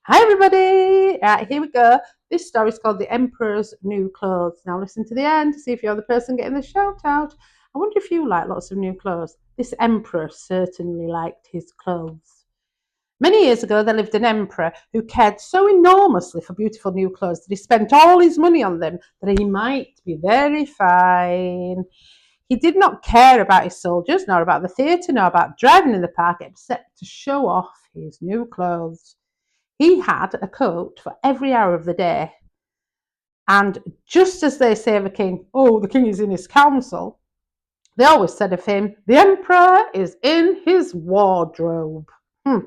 Hi everybody! Here we go. This story is called The Emperor's New Clothes. Now listen to the end to see if you're the person getting the shout out. I wonder if you like lots of new clothes. This emperor certainly liked his clothes. Many years ago there lived an emperor who cared so enormously for beautiful new clothes that he spent all his money on them that he might be very fine. He did not care about his soldiers, nor about the theatre, nor about driving in the park, except to show off his new clothes. He had a coat for every hour of the day. And just as they say of a king, oh, the king is in his council, they always said of him, the emperor is in his wardrobe. In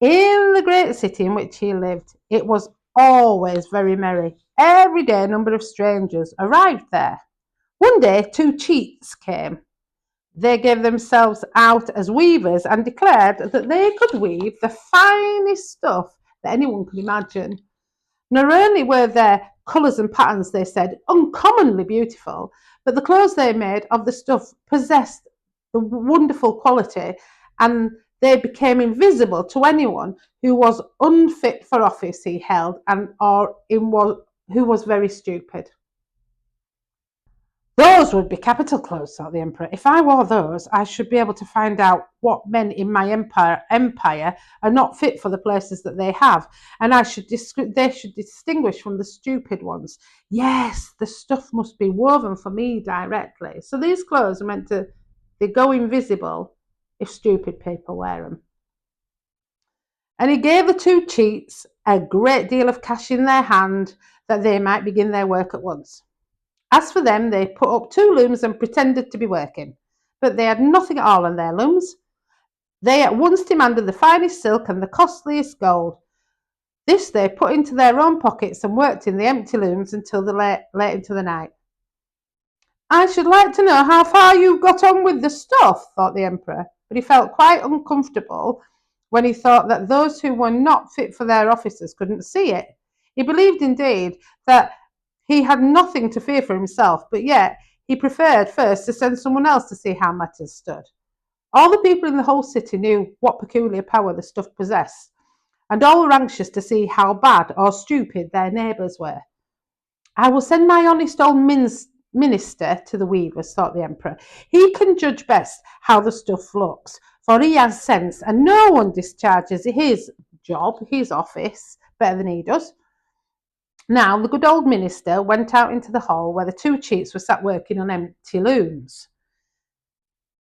the great city in which he lived, it was always very merry. Every day a number of strangers arrived there. One day, two cheats came. They gave themselves out as weavers and declared that they could weave the finest stuff that anyone could imagine. Not only were their colours and patterns, they said, uncommonly beautiful, but the clothes they made of the stuff possessed the wonderful quality, and they became invisible to anyone who was unfit for office he held and who was very stupid. Those would be capital clothes, thought the emperor. If I wore those, I should be able to find out what men in my empire are not fit for the places that they have, and they should distinguish from the stupid ones. Yes, the stuff must be woven for me directly. So these clothes are meant to they go invisible if stupid people wear them. And he gave the two cheats a great deal of cash in their hand that they might begin their work at once. As for them, they put up two looms and pretended to be working, but they had nothing at all on their looms. They at once demanded the finest silk and the costliest gold. This they put into their own pockets and worked in the empty looms until late into the night. I should like to know how far you've got on with the stuff, thought the emperor, but he felt quite uncomfortable when he thought that those who were not fit for their offices couldn't see it. He believed indeed that he had nothing to fear for himself, but yet he preferred first to send someone else to see how matters stood. All the people in the whole city knew what peculiar power the stuff possessed, and all were anxious to see how bad or stupid their neighbours were. I will send my honest old minister to the weavers, thought the emperor. He can judge best how the stuff looks, for he has sense, and no one discharges his job, his office, better than he does. Now the good old minister went out into the hall where the two cheats were sat working on empty looms.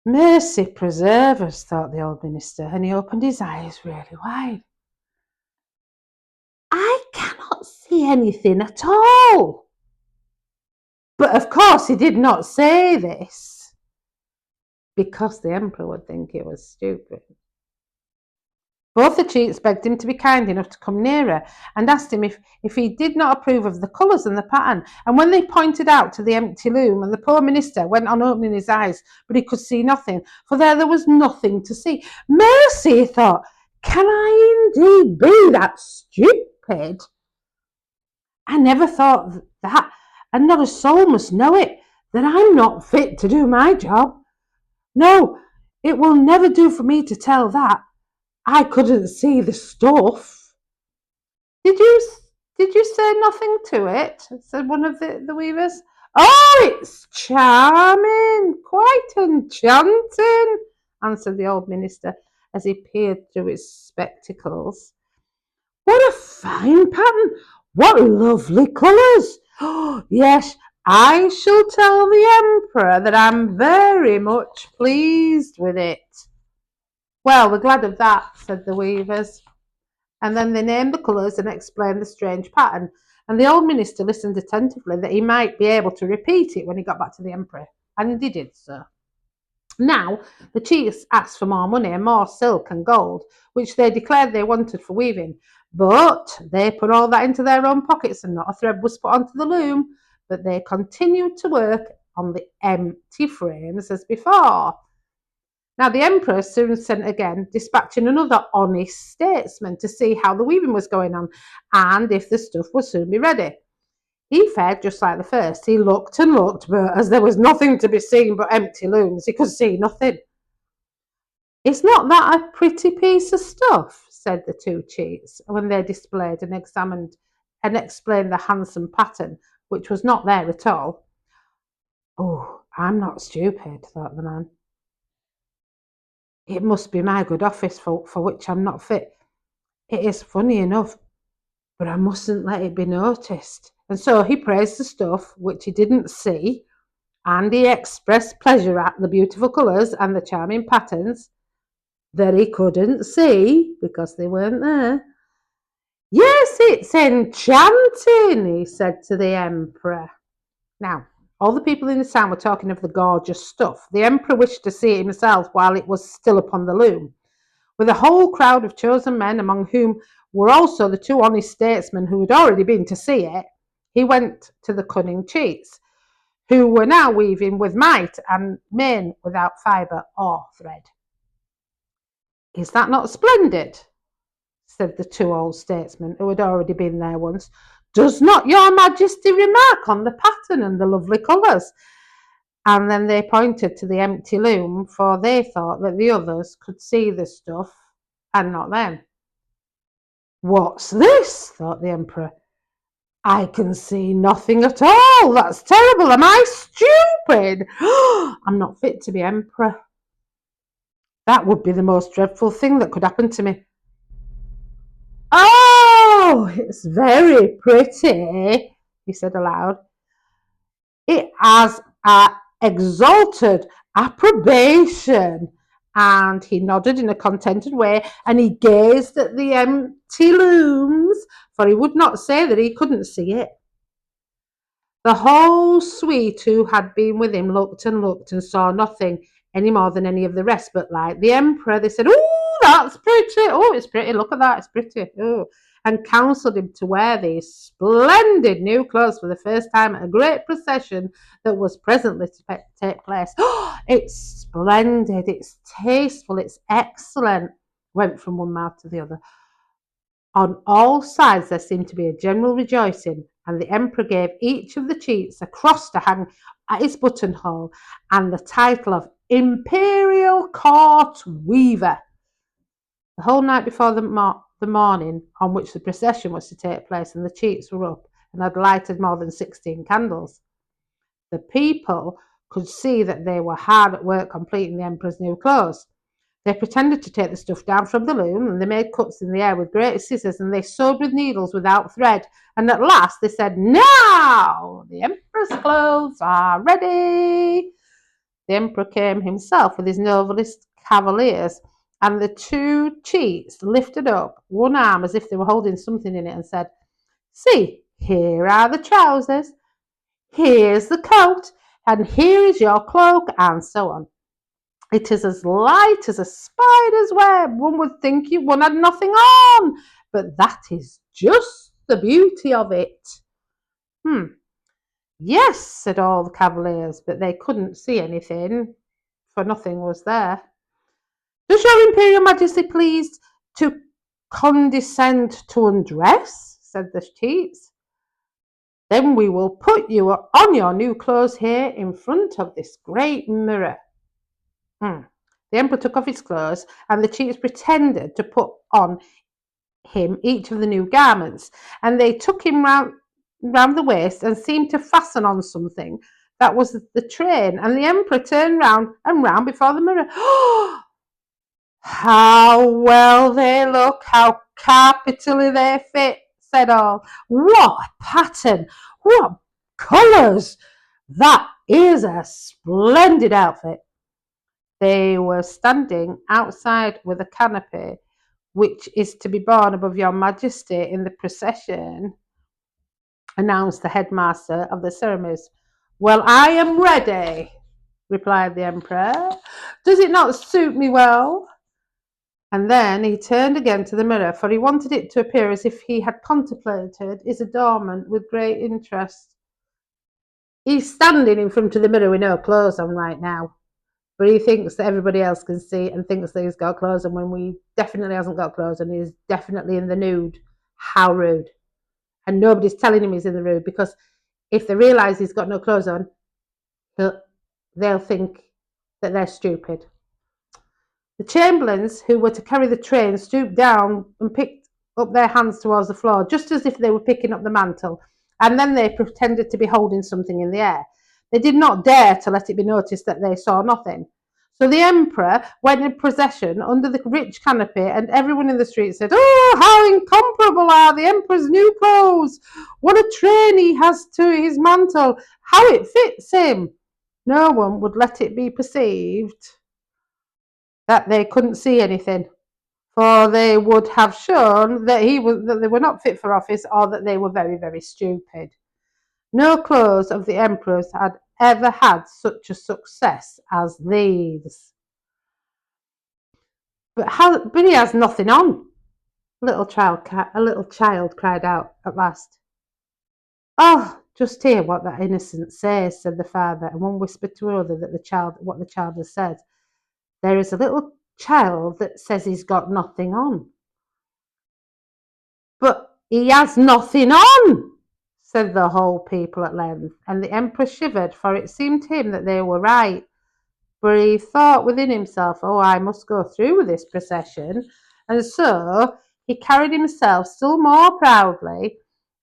Mercy preserve us, thought the old minister, and he opened his eyes really wide. I cannot see anything at all. But of course he did not say this because the emperor would think he was stupid. Both the cheats begged him to be kind enough to come nearer and asked him if he did not approve of the colours and the pattern. And when they pointed out to the empty loom, and the poor minister went on opening his eyes, but he could see nothing, for there was nothing to see. Mercy, he thought, can I indeed be that stupid? I never thought that, and not a soul must know it, that I'm not fit to do my job. No, it will never do for me to tell that. I couldn't see the stuff. Did you say nothing to it? Said one of the weavers. Oh, it's charming, quite enchanting, answered the old minister as he peered through his spectacles. What a fine pattern! What lovely colours! Oh, yes, I shall tell the emperor that I'm very much pleased with it. Well, we're glad of that, said the weavers. And then they named the colours and explained the strange pattern. And the old minister listened attentively that he might be able to repeat it when he got back to the emperor. And he did so. Now, the chiefs asked for more money and more silk and gold, which they declared they wanted for weaving. But they put all that into their own pockets and not a thread was put onto the loom. But they continued to work on the empty frames as before. Now the emperor soon sent again, dispatching another honest statesman to see how the weaving was going on and if the stuff would soon be ready. He fared just like the first. He looked and looked, but as there was nothing to be seen but empty looms, he could see nothing. Is not that a pretty piece of stuff? said the two cheats when they displayed and examined and explained the handsome pattern, which was not there at all. Oh, I'm not stupid, thought the man. It must be my good office for which I'm not fit. It is funny enough, but I mustn't let it be noticed. And so he praised the stuff which he didn't see, and he expressed pleasure at the beautiful colours and the charming patterns that he couldn't see because they weren't there. Yes, it's enchanting, he said to the emperor. Now, all the people in the town were talking of the gorgeous stuff. The emperor wished to see it himself while it was still upon the loom. With a whole crowd of chosen men, among whom were also the two honest statesmen who had already been to see it, he went to the cunning cheats, who were now weaving with might and main without fibre or thread. Is that not splendid? Said the two old statesmen who had already been there once. Does not your majesty remark on the pattern and the lovely colours? And then they pointed to the empty loom, for they thought that the others could see the stuff and not them. What's this? Thought the emperor. I can see nothing at all. That's terrible. Am I stupid? I'm not fit to be emperor. That would be the most dreadful thing that could happen to me. Oh, it's very pretty, he said aloud. It has an exalted approbation. And he nodded in a contented way, and he gazed at the empty looms, for he would not say that he couldn't see it. The whole suite who had been with him looked and saw nothing any more than any of the rest, but like the emperor, they said, "Oh, that's pretty. Oh, it's pretty. Look at that. It's pretty." Oh, and counselled him to wear these splendid new clothes for the first time at a great procession that was presently to take place. Oh, it's splendid. It's tasteful. It's excellent. Went from one mouth to the other. On all sides there seemed to be a general rejoicing, and the emperor gave each of the cheats a cross to hang at his buttonhole and the title of Imperial Court Weaver. The whole night before the morning on which the procession was to take place, and the cheats were up and had lighted more than 16 candles. The people could see that they were hard at work completing the emperor's new clothes. They pretended to take the stuff down from the loom, and they made cuts in the air with great scissors, and they sewed with needles without thread. And at last they said, "Now the emperor's clothes are ready." The emperor came himself with his noblest cavaliers, and the two cheats lifted up one arm as if they were holding something in it and said, "See, here are the trousers, here's the coat, and here is your cloak," and so on. It is as light as a spider's web. One would think one had nothing on, but that is just the beauty of it. Yes, said all the cavaliers, but they couldn't see anything, for nothing was there. Does your Imperial Majesty please to condescend to undress? Said the cheats. Then we will put you on your new clothes here in front of this great mirror. The emperor took off his clothes, and the cheats pretended to put on him each of the new garments, and they took him round the waist and seemed to fasten on something that was the train, and the emperor turned round and round before the mirror. Oh, how well they look, how capitally they fit, said all. What a pattern, what colours, that is a splendid outfit. They were standing outside with a canopy, which is to be borne above your majesty in the procession, announced the headmaster of the ceremonies. Well, I am ready, replied the emperor. Does it not suit me well? And then he turned again to the mirror, for he wanted it to appear as if he had contemplated his adornment with great interest. He's standing in front of the mirror with no clothes on right now, but he thinks that everybody else can see and thinks that he's got clothes on when he definitely hasn't got clothes on. He's definitely in the nude. How rude. And nobody's telling him he's in the nude, because if they realise he's got no clothes on, they'll think that they're stupid. The chamberlains who were to carry the train stooped down and picked up their hands towards the floor, just as if they were picking up the mantle, and then they pretended to be holding something in the air. They did not dare to let it be noticed that they saw nothing. So the emperor went in procession under the rich canopy, and everyone in the street said, "Oh, how incomparable are the emperor's new clothes! What a train he has to his mantle! How it fits him!" No one would let it be perceived that they couldn't see anything, for they would have shown that they were not fit for office, or that they were very, very stupid. No clothes of the emperor's had ever had such a success as these. But he has nothing on. A little child cried out at last. "Oh, just hear what that innocent says," said the father, and one whispered to another what the child has said. "There is a little child that says he's got nothing on." "But he has nothing on," said the whole people at length, and the emperor shivered, for it seemed to him that they were right. But he thought within himself, "Oh, I must go through with this procession," and so he carried himself still more proudly,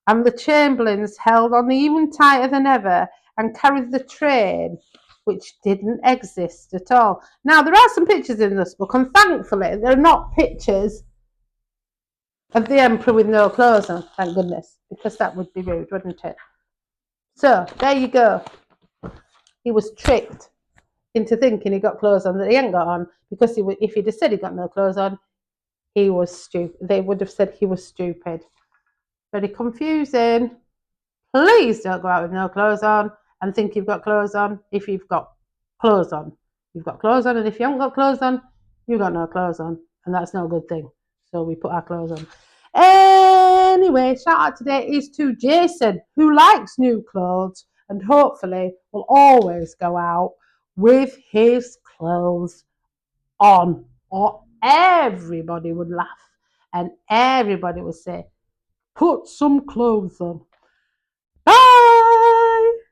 and the chamberlains held on even tighter than ever and carried the train, which didn't exist at all. Now, there are some pictures in this book, and thankfully they're not pictures of the emperor with no clothes on, thank goodness, because that would be rude, wouldn't it? So, there you go. He was tricked into thinking he got clothes on that he ain't got on, because if he'd have said he got no clothes on, he was stupid. They would have said he was stupid. Very confusing. Please don't go out with no clothes on and think you've got clothes on if you've got clothes on. You've got clothes on, and if you haven't got clothes on, you've got no clothes on, and that's no good thing. So we put our clothes on. Anyway, shout out today is to Jason, who likes new clothes and hopefully will always go out with his clothes on, or everybody would laugh and everybody would say, "Put some clothes on."